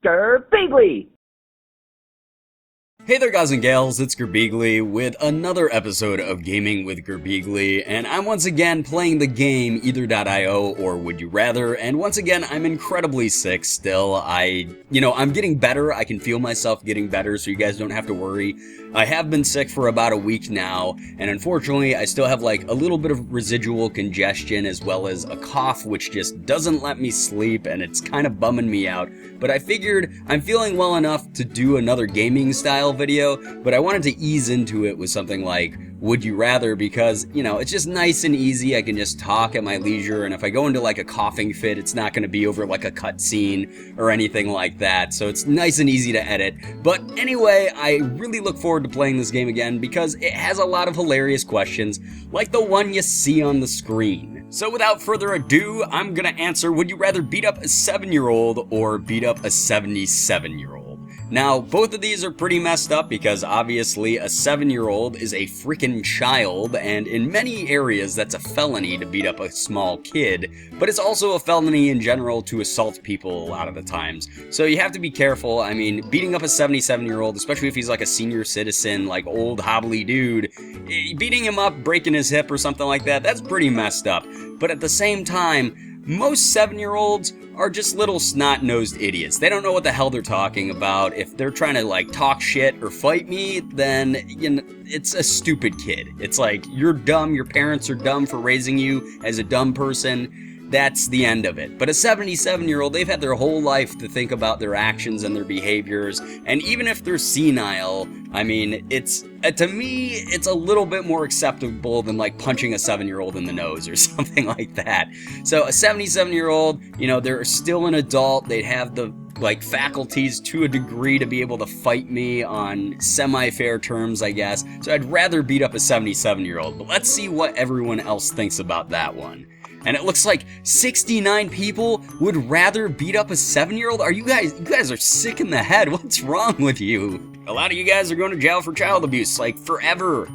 Girbeagly! Hey there guys and gals, it's Girbeagly with another episode of Gaming with Girbeagly, and I'm once again playing the game Either.io or Would You Rather, and once again I'm incredibly sick still. I'm getting better, I can feel myself getting better, so you guys don't have to worry. I have been sick for about a week now, and unfortunately I still have like a little bit of residual congestion as well as a cough which just doesn't let me sleep, and it's kind of bumming me out. But I figured I'm feeling well enough to do another gaming style video, but I wanted to ease into it with something like Would You Rather because, it's just nice and easy. I can just talk at my leisure, and if I go into like a coughing fit, it's not going to be over like a cutscene or anything like that, so it's nice and easy to edit. But anyway, I really look forward to playing this game again because it has a lot of hilarious questions, like the one you see on the screen. So without further ado, I'm gonna answer, would you rather beat up a 7-year-old or beat up a 77-year-old? Now, both of these are pretty messed up because obviously a 7-year-old is a freaking child, and in many areas that's a felony to beat up a small kid, but it's also a felony in general to assault people a lot of the times. So you have to be careful. I mean, beating up a 77-year-old, especially if he's like a senior citizen, like old hobbly dude, beating him up, breaking his hip or something like that, that's pretty messed up. But at the same time, most 7-year-olds are just little snot-nosed idiots. They don't know what the hell they're talking about. If they're trying to like talk shit or fight me, then it's a stupid kid. It's like, you're dumb, your parents are dumb for raising you as a dumb person. That's the end of it. But a 77-year-old, they've had their whole life to think about their actions and their behaviors, and even if they're senile, I mean, to me, it's a little bit more acceptable than like punching a 7-year-old in the nose or something like that. So a 77-year-old, they're still an adult, they'd have the faculties to a degree to be able to fight me on semi-fair terms, I guess. So I'd rather beat up a 77-year-old, but let's see what everyone else thinks about that one. And it looks like 69 people would rather beat up a 7-year-old? You guys are sick in the head. What's wrong with you? A lot of you guys are going to jail for child abuse, like forever.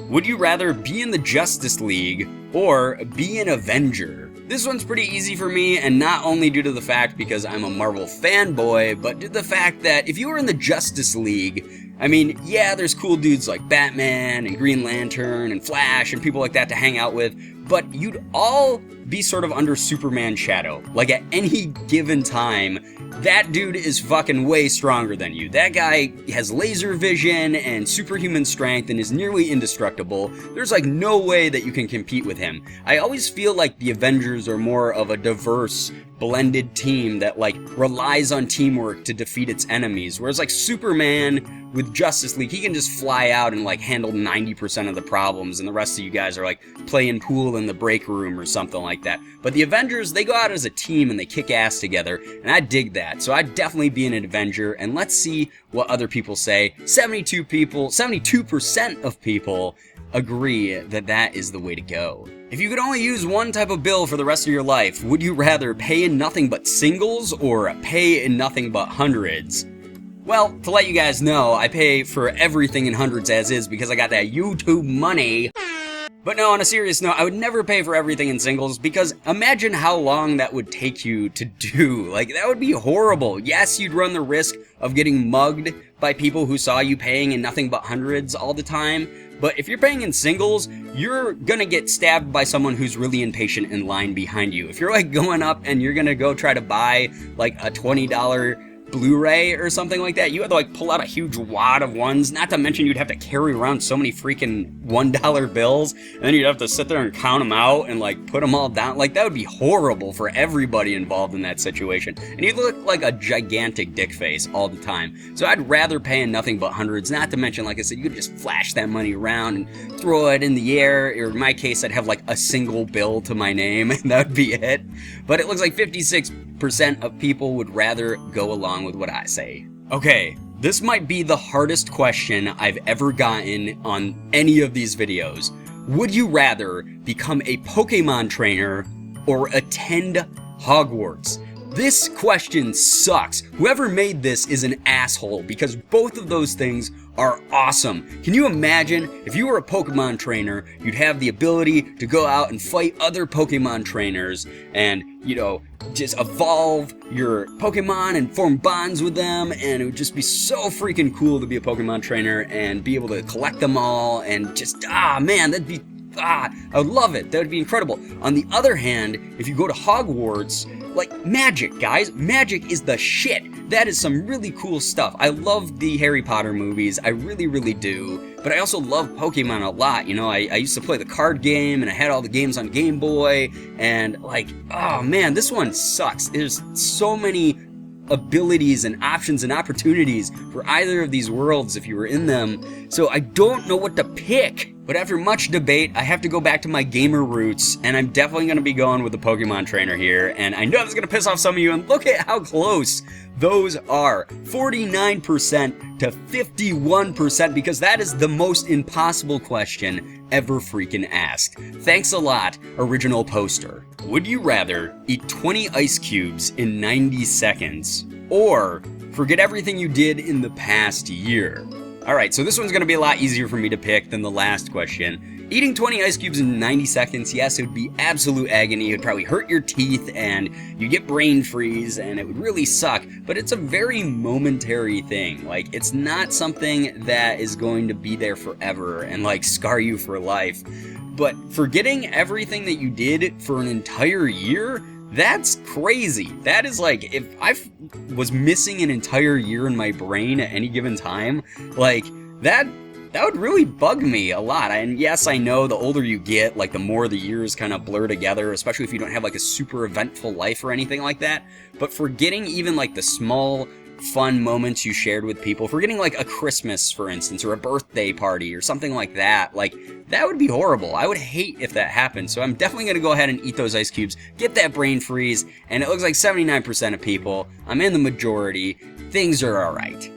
Would you rather be in the Justice League or be an Avenger? This one's pretty easy for me, and not only due to the fact because I'm a Marvel fanboy, but due to the fact that if you were in the Justice League, I mean, yeah, there's cool dudes like Batman and Green Lantern and Flash and people like that to hang out with, but you'd all be sort of under Superman's shadow. Like at any given time, that dude is fucking way stronger than you. That guy has laser vision and superhuman strength and is nearly indestructible. There's like no way that you can compete with him. I always feel like the Avengers are more of a diverse, blended team that like relies on teamwork to defeat its enemies, whereas like Superman with Justice League, he can just fly out and like handle 90% of the problems, and the rest of you guys are like playing pool in the break room or something like that. But the Avengers, they go out as a team and they kick ass together, and I dig that. So I'd definitely be an Avenger, and let's see what other people say. 72% of people agree that that is the way to go. If you could only use one type of bill for the rest of your life, would you rather pay in nothing but singles or pay in nothing but hundreds? Well, to let you guys know, I pay for everything in hundreds as is because I got that YouTube money. But no, on a serious note, I would never pay for everything in singles because imagine how long that would take you to do. Like, that would be horrible. Yes, you'd run the risk of getting mugged by people who saw you paying in nothing but hundreds all the time. But if you're paying in singles, you're gonna get stabbed by someone who's really impatient in line behind you. If you're like going up and you're gonna go try to buy like a $20 Blu-ray or something like that, you had to like pull out a huge wad of ones, not to mention you'd have to carry around so many freaking $1 bills, and then you'd have to sit there and count them out and like put them all down. Like, that would be horrible for everybody involved in that situation, and you'd look like a gigantic dick face all the time. So I'd rather pay in nothing but hundreds, not to mention, like I said, you could just flash that money around and throw it in the air, or in my case, I'd have like a single bill to my name, and that would be it. But it looks like 56% of people would rather go along with what I say. Okay, this might be the hardest question I've ever gotten on any of these videos. Would you rather become a Pokemon trainer or attend Hogwarts? This question sucks. Whoever made this is an asshole because both of those things are awesome. Can you imagine if you were a Pokemon trainer, you'd have the ability to go out and fight other Pokemon trainers and, you know, just evolve your Pokemon and form bonds with them, and it would just be so freaking cool to be a Pokemon trainer and be able to collect them all and just, man, that'd be, I would love it. That would be incredible. On the other hand, if you go to Hogwarts, like, magic, guys. Magic is the shit. That is some really cool stuff. I love the Harry Potter movies. I really, really do. But I also love Pokemon a lot. You know, I used to play the card game, and I had all the games on Game Boy. And, like, oh, man, this one sucks. There's so many abilities and options and opportunities for either of these worlds if you were in them. So I don't know what to pick. But after much debate, I have to go back to my gamer roots, and I'm definitely going to be going with the Pokemon trainer here. And I know this is going to piss off some of you, and look at how close those are. 49% to 51%, because that is the most impossible question ever freaking asked. Thanks a lot, original poster. Would you rather eat 20 ice cubes in 90 seconds, or forget everything you did in the past year? Alright, so this one's going to be a lot easier for me to pick than the last question. Eating 20 ice cubes in 90 seconds, yes, it would be absolute agony. It would probably hurt your teeth, and you'd get brain freeze, and it would really suck. But it's a very momentary thing. Like, it's not something that is going to be there forever and, like, scar you for life. But forgetting everything that you did for an entire year, that's crazy. That is like, if I was missing an entire year in my brain at any given time, like, that would really bug me a lot. And yes, I know the older you get, like, the more the years kind of blur together, especially if you don't have, like, a super eventful life or anything like that. But forgetting even, like, the small fun moments you shared with people, forgetting, like, a Christmas, for instance, or a birthday party or something like that, like, that would be horrible. I would hate if that happened. So I'm definitely going to go ahead and eat those ice cubes, get that brain freeze, and it looks like 79% of people, I'm in the majority, things are alright.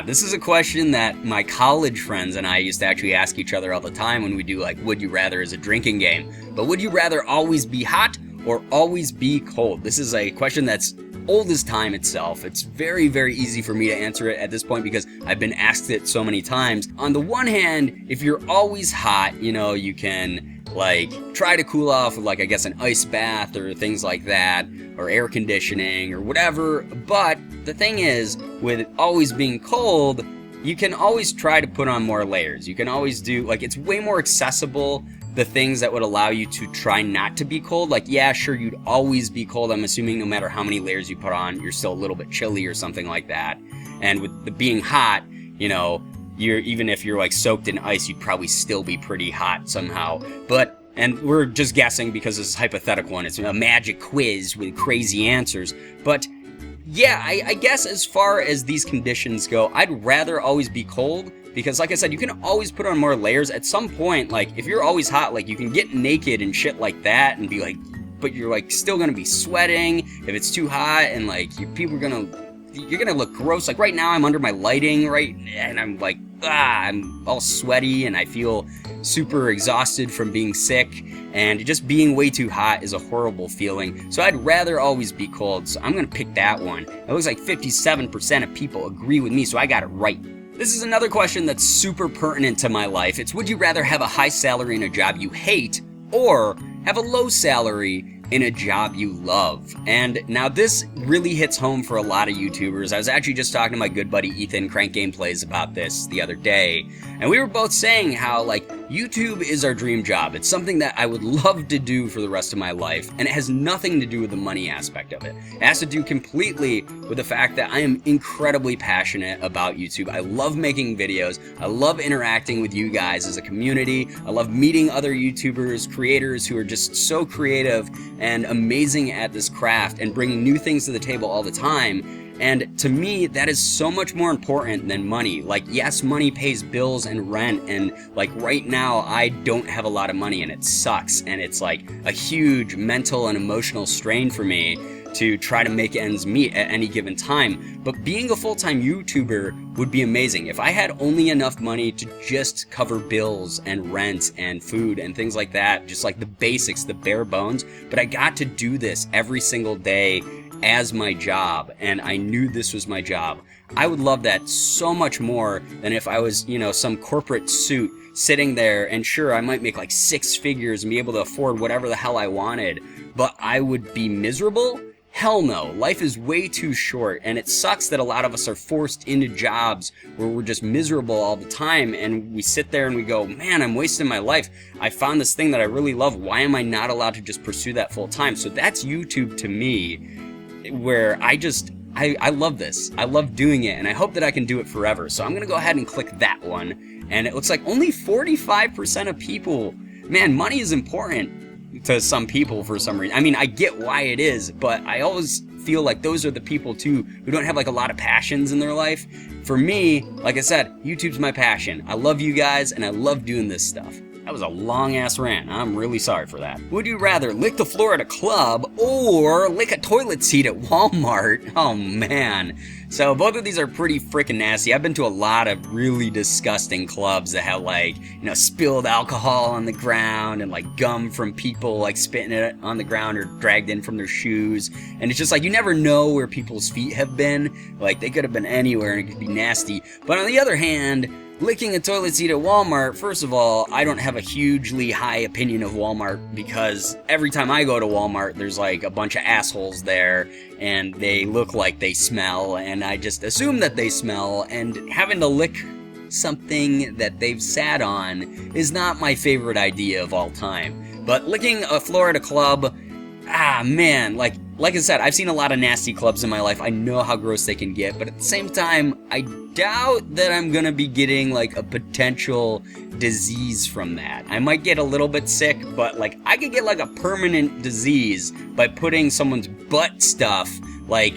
This is a question that my college friends and I used to actually ask each other all the time when we do, like, Would You Rather as a drinking game. But would you rather always be hot or always be cold? This is a question that's old as time itself. It's very, very easy for me to answer it at this point because I've been asked it so many times. On the one hand, if you're always hot, you know, you can, like, try to cool off with, like, I guess an ice bath or things like that, or air conditioning or whatever. But the thing is, with always being cold, you can always try to put on more layers. You can always do, like, it's way more accessible, the things that would allow you to try not to be cold. Like, yeah, sure, you'd always be cold. I'm assuming no matter how many layers you put on, you're still a little bit chilly or something like that. And with the being hot, you know, even if you're, like, soaked in ice, you'd probably still be pretty hot somehow. But, and we're just guessing because this is hypothetical and it's a magic quiz with crazy answers. But yeah, I guess as far as these conditions go, I'd rather always be cold. Because, like I said, you can always put on more layers. At some point, like, if you're always hot, like, you can get naked and shit like that and be like, but you're, like, still gonna be sweating if it's too hot, and, like, you're gonna look gross. Like, right now, I'm under my lighting, right, and I'm like, I'm all sweaty, and I feel super exhausted from being sick, and just being way too hot is a horrible feeling. So I'd rather always be cold, so I'm gonna pick that one. It looks like 57% of people agree with me, so I got it right. This is another question that's super pertinent to my life. It's, would you rather have a high salary in a job you hate, or have a low salary in a job you love? And now this really hits home for a lot of YouTubers. I was actually just talking to my good buddy Ethan, Crank Gameplays, about this the other day, and we were both saying how, like, YouTube is our dream job. It's something that I would love to do for the rest of my life, and it has nothing to do with the money aspect of it. It has to do completely with the fact that I am incredibly passionate about YouTube. I love making videos. I love interacting with you guys as a community. I love meeting other YouTubers, creators who are just so creative and amazing at this craft and bringing new things to the table all the time. And to me, that is so much more important than money. Like, yes, money pays bills and rent, and, like, right now, I don't have a lot of money, and it sucks, and it's, like, a huge mental and emotional strain for me to try to make ends meet at any given time. But being a full-time YouTuber would be amazing. If I had only enough money to just cover bills and rent and food and things like that, just like the basics, the bare bones, but I got to do this every single day as my job and I knew this was my job, I would love that so much more than if I was, you know, some corporate suit sitting there, and sure, I might make like 6 figures and be able to afford whatever the hell I wanted, but I would be miserable? Hell no. Life is way too short, and it sucks that a lot of us are forced into jobs where we're just miserable all the time, and we sit there and we go, man, I'm wasting my life. I found this thing that I really love. Why am I not allowed to just pursue that full time? So that's YouTube to me, where I love this. I love doing it, and I hope that I can do it forever. So I'm going to go ahead and click that one, and it looks like only 45% of people, man, money is important to some people for some reason. I mean, I get why it is, but I always feel like those are the people too who don't have like a lot of passions in their life. For me, like I said, YouTube's my passion. I love you guys and I love doing this stuff. That was a long ass rant. I'm really sorry for that. Would you rather lick the floor at a club or lick a toilet seat at Walmart? Oh man. So both of these are pretty freaking nasty. I've been to a lot of really disgusting clubs that have like, you know, spilled alcohol on the ground and like gum from people like spitting it on the ground or dragged in from their shoes. And it's just like, you never know where people's feet have been. Like they could have been anywhere and it could be nasty. But on the other hand, licking a toilet seat at Walmart, first of all, I don't have a hugely high opinion of Walmart because every time I go to Walmart, there's like a bunch of assholes there and they look like they smell and I just assume that they smell, and having to lick something that they've sat on is not my favorite idea of all time. But licking a floor at a club, man, like I said, I've seen a lot of nasty clubs in my life. I know how gross they can get, but at the same time, I doubt that I'm gonna be getting like a potential disease from that. I might get a little bit sick, but like I could get like a permanent disease by putting someone's butt stuff like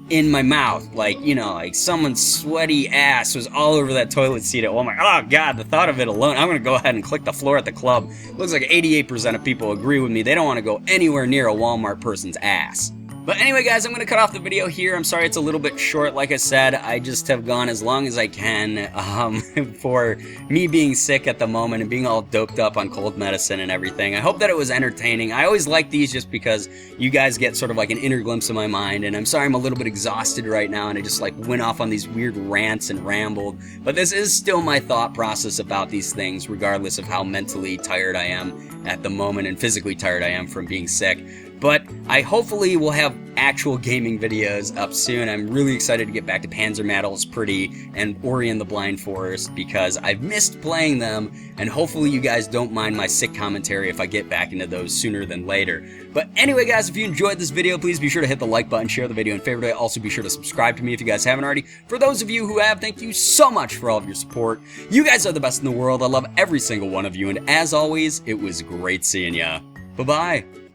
in my mouth. Like, you know, like someone's sweaty ass was all over that toilet seat at Walmart. Oh god, the thought of it alone. I'm gonna go ahead and click the floor at the club. Looks like 88% of people agree with me. They don't want to go anywhere near a Walmart person's ass. But anyway, guys, I'm going to cut off the video here. I'm sorry it's a little bit short. Like I said, I just have gone as long as I can for me being sick at the moment and being all doped up on cold medicine and everything. I hope that it was entertaining. I always like these just because you guys get sort of like an inner glimpse of my mind. And I'm sorry I'm a little bit exhausted right now and I just like went off on these weird rants and rambled. But this is still my thought process about these things, regardless of how mentally tired I am at the moment and physically tired I am from being sick. But I hopefully will have actual gaming videos up soon. I'm really excited to get back to Panzer Madels Pretty and Ori and the Blind Forest because I've missed playing them, and hopefully you guys don't mind my sick commentary if I get back into those sooner than later. But anyway, guys, if you enjoyed this video, please be sure to hit the like button, share the video, and favorite it. Also be sure to subscribe to me if you guys haven't already. For those of you who have, thank you so much for all of your support. You guys are the best in the world. I love every single one of you, and as always, it was great seeing ya. Bye-bye.